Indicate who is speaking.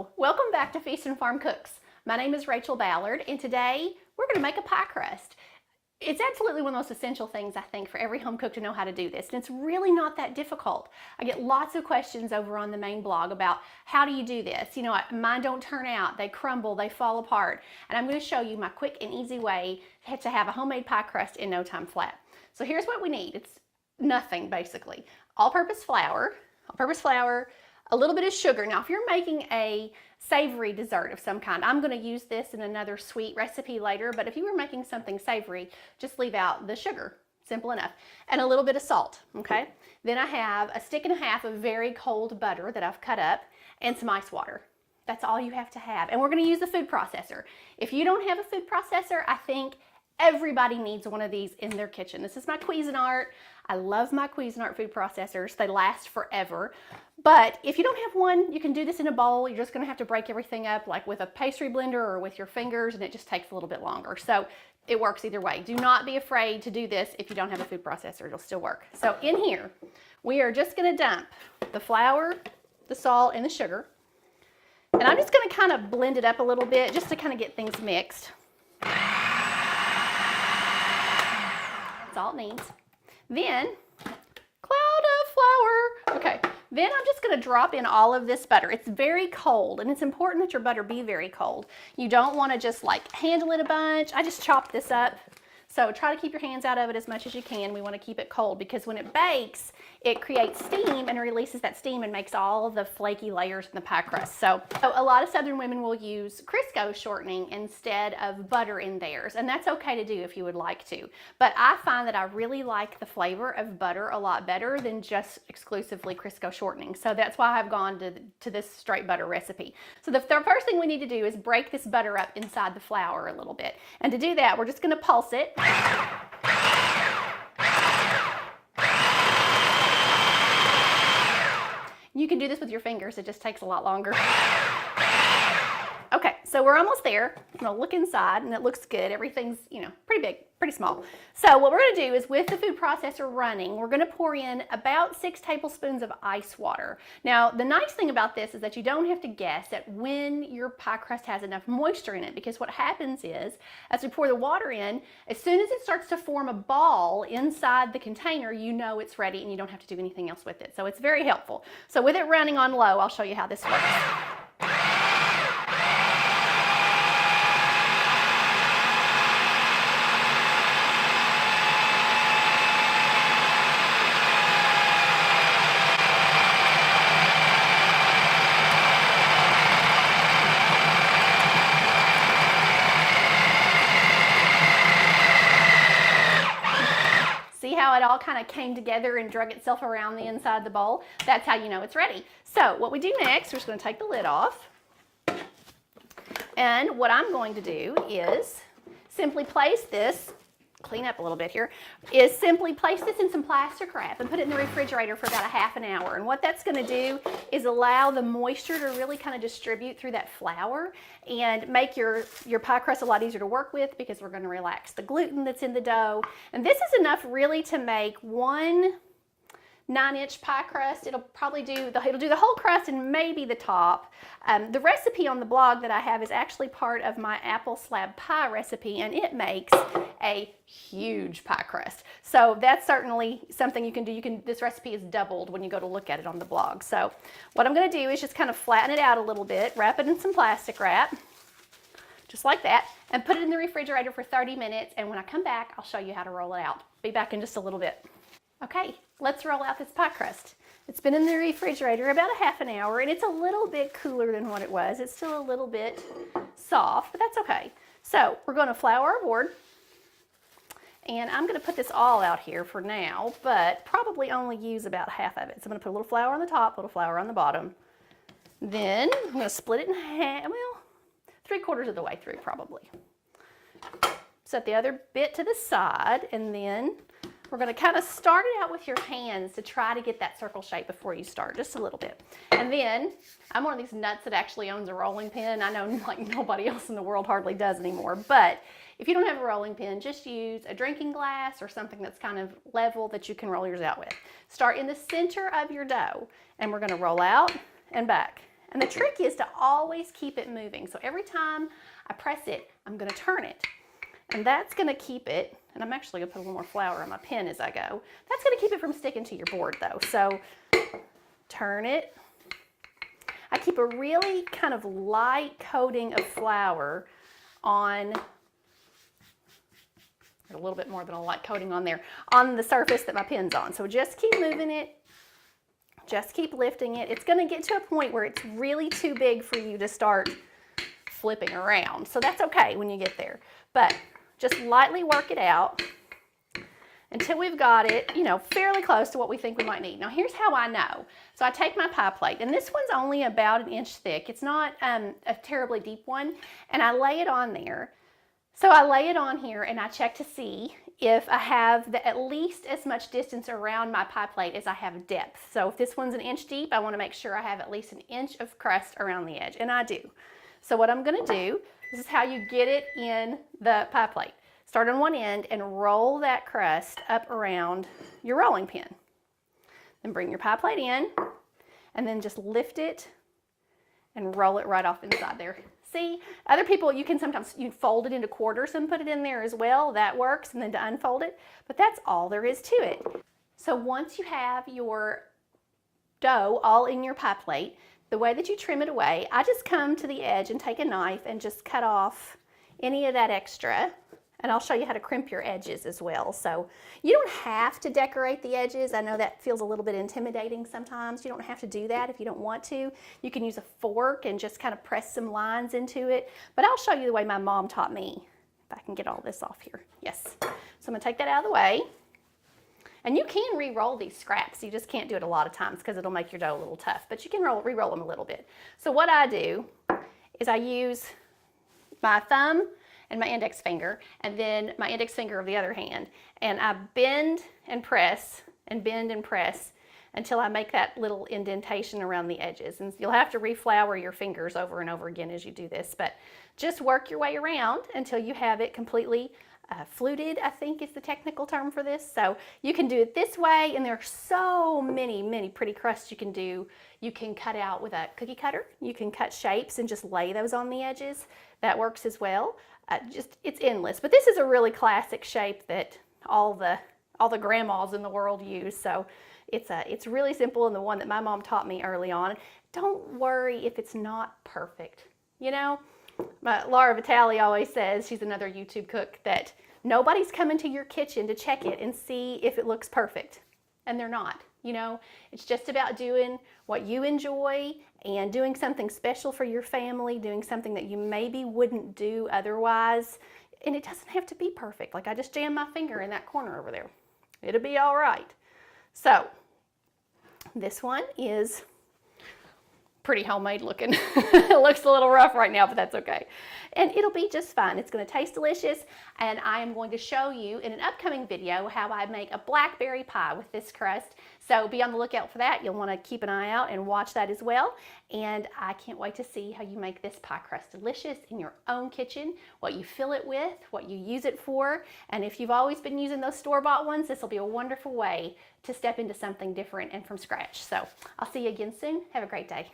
Speaker 1: Hello, welcome back to Feast and Farm Cooks. My name is Rachel Ballard, and today we're going to make a pie crust. It's absolutely one of the most essential things, I think, for every home cook to know how to do this, and it's really not that difficult. I get lots of questions over on the main blog about how do you do this? You know, mine don't turn out, they crumble, they fall apart, and I'm going to show you my quick and easy way to have a homemade pie crust in no time flat. So here's what we need. It's nothing, basically. All-purpose flour, a little bit of sugar. Now, if you're making a savory dessert of some kind, I'm going to use this in another sweet recipe later, but if you were making something savory, just leave out the sugar. Simple enough. And a little bit of salt, okay? Then I have a stick and a half of very cold butter that I've cut up and some ice water. That's all you have to have. And we're going to use the food processor. If you don't have a food processor, I think everybody needs one of these in their kitchen. This is my Cuisinart. I love my Cuisinart food processors. They last forever. But if you don't have one, you can do this in a bowl. You're just going to have to break everything up like with a pastry blender or with your fingers, and it just takes a little bit longer. So it works either way. Do not be afraid to do this if you don't have a food processor. It'll still work. So in here, we are just going to dump the flour, the salt, and the sugar. And I'm just going to kind of blend it up a little bit just to kind of get things mixed. That's all it needs. Then, cloud of flour. Okay, then I'm just going to drop in all of this butter. It's very cold, and it's important that your butter be very cold. You don't want to just like handle it a bunch. I just chopped this up. So try to keep your hands out of it as much as you can. We want to keep it cold because when it bakes, it creates steam and releases that steam and makes all of the flaky layers in the pie crust. So a lot of Southern women will use Crisco shortening instead of butter in theirs, and that's okay to do if you would like to. But I find that I really like the flavor of butter a lot better than just exclusively Crisco shortening. So that's why I've gone to this straight butter recipe. So the first thing we need to do is break this butter up inside the flour a little bit. And to do that, we're just going to pulse it. You can do this with your fingers, it just takes a lot longer. Okay, so we're almost there. I'm gonna look inside and it looks good. Everything's, you know, pretty big, pretty small. So what we're gonna do is with the food processor running, we're gonna pour in about 6 tablespoons of ice water. Now, the nice thing about this is that you don't have to guess at when your pie crust has enough moisture in it, because what happens is, as we pour the water in, as soon as it starts to form a ball inside the container, you know it's ready and you don't have to do anything else with it. So it's very helpful. So with it running on low, I'll show you how this works. See how it all kind of came together and drug itself around the inside of the bowl? That's how you know it's ready. So what we do next, we're just going to take the lid off. And what I'm going to do is simply place this, clean up a little bit here, is simply place this in some plastic wrap and put it in the refrigerator for about a half an hour. And what that's going to do is allow the moisture to really kind of distribute through that flour and make your pie crust a lot easier to work with, because we're going to relax the gluten that's in the dough. And this is enough really to make one 9-inch pie crust. It'll probably do the whole crust and maybe the top. The recipe on the blog that I have is actually part of my Apple Slab Pie recipe, and it makes a huge pie crust. So that's certainly something you can do. This recipe is doubled when you go to look at it on the blog. So what I'm going to do is just kind of flatten it out a little bit, wrap it in some plastic wrap, just like that, and put it in the refrigerator for 30 minutes. And when I come back, I'll show you how to roll it out. Be back in just a little bit. Okay, let's roll out this pie crust. It's been in the refrigerator about a half an hour, and it's a little bit cooler than what it was. It's still a little bit soft, but that's okay. So we're going to flour our board, and I'm going to put this all out here for now, but probably only use about half of it. So I'm going to put a little flour on the top, a little flour on the bottom. Then I'm going to split it in half, well, 3/4 of the way through probably. Set the other bit to the side, and then we're going to kind of start it out with your hands to try to get that circle shape before you start, just a little bit. And then, I'm one of these nuts that actually owns a rolling pin. I know like nobody else in the world hardly does anymore, but if you don't have a rolling pin, just use a drinking glass or something that's kind of level that you can roll yours out with. Start in the center of your dough, and we're going to roll out and back And the trick is to always keep it moving. So every time I press it, I'm going to turn it. And that's going to keep it, and I'm actually going to put a little more flour on my pen as I go. That's going to keep it from sticking to your board though. So turn it. I keep a really kind of light coating of flour on, a little bit more than a light coating on there, on the surface that my pen's on. So just keep moving it. Just keep lifting it. It's going to get to a point where it's really too big for you to start flipping around. So that's okay when you get there. But just lightly work it out until we've got it, you know, fairly close to what we think we might need. Now here's how I know. So I take my pie plate, and this one's only about 1 inch thick. It's not a terribly deep one, and I lay it on there. So I lay it on here and I check to see if I have at least as much distance around my pie plate as I have depth. So if this one's 1 inch deep, I want to make sure I have at least 1 inch of crust around the edge, and I do. So what I'm going to do, this is how you get it in the pie plate. Start on one end and roll that crust up around your rolling pin. Then bring your pie plate in and then just lift it and roll it right off inside there. See, other people, you can sometimes fold it into quarters and put it in there as well. That works, and then to unfold it. But that's all there is to it. So once you have your dough all in your pie plate, the way that you trim it away, I just come to the edge and take a knife and just cut off any of that extra. And I'll show you how to crimp your edges as well. So you don't have to decorate the edges. I know that feels a little bit intimidating sometimes. You don't have to do that if you don't want to. You can use a fork and just kind of press some lines into it. But I'll show you the way my mom taught me. If I can get all this off here. Yes. So I'm gonna take that out of the way. And you can re-roll these scraps. You just can't do it a lot of times because it'll make your dough a little tough. But you can re-roll them a little bit. So what I do is I use my thumb and my index finger, and then my index finger of the other hand. And I bend and press and bend and press until I make that little indentation around the edges. And you'll have to reflour your fingers over and over again as you do this, but just work your way around until you have it completely fluted, I think is the technical term for this. So you can do it this way, and there are so many pretty crusts you can do. You can cut out with a cookie cutter. You can cut shapes and just lay those on the edges. That works as well. It's endless, but this is a really classic shape that all the grandmas in the world use. So it's really simple, and the one that my mom taught me early on. Don't worry if it's not perfect. You know, Laura Vitale always says, she's another YouTube cook, that nobody's coming to your kitchen to check it and see if it looks perfect, and they're not. You know, it's just about doing what you enjoy and doing something special for your family, doing something that you maybe wouldn't do otherwise. And it doesn't have to be perfect. Like I just jammed my finger in that corner over there. It'll be all right. So this one is pretty homemade looking. It looks a little rough right now, but that's okay. And it'll be just fine. It's going to taste delicious, and I am going to show you in an upcoming video how I make a blackberry pie with this crust. So be on the lookout for that. You'll want to keep an eye out and watch that as well. And I can't wait to see how you make this pie crust delicious in your own kitchen, what you fill it with, what you use it for. And if you've always been using those store-bought ones, this will be a wonderful way to step into something different and from scratch. So I'll see you again soon. Have a great day.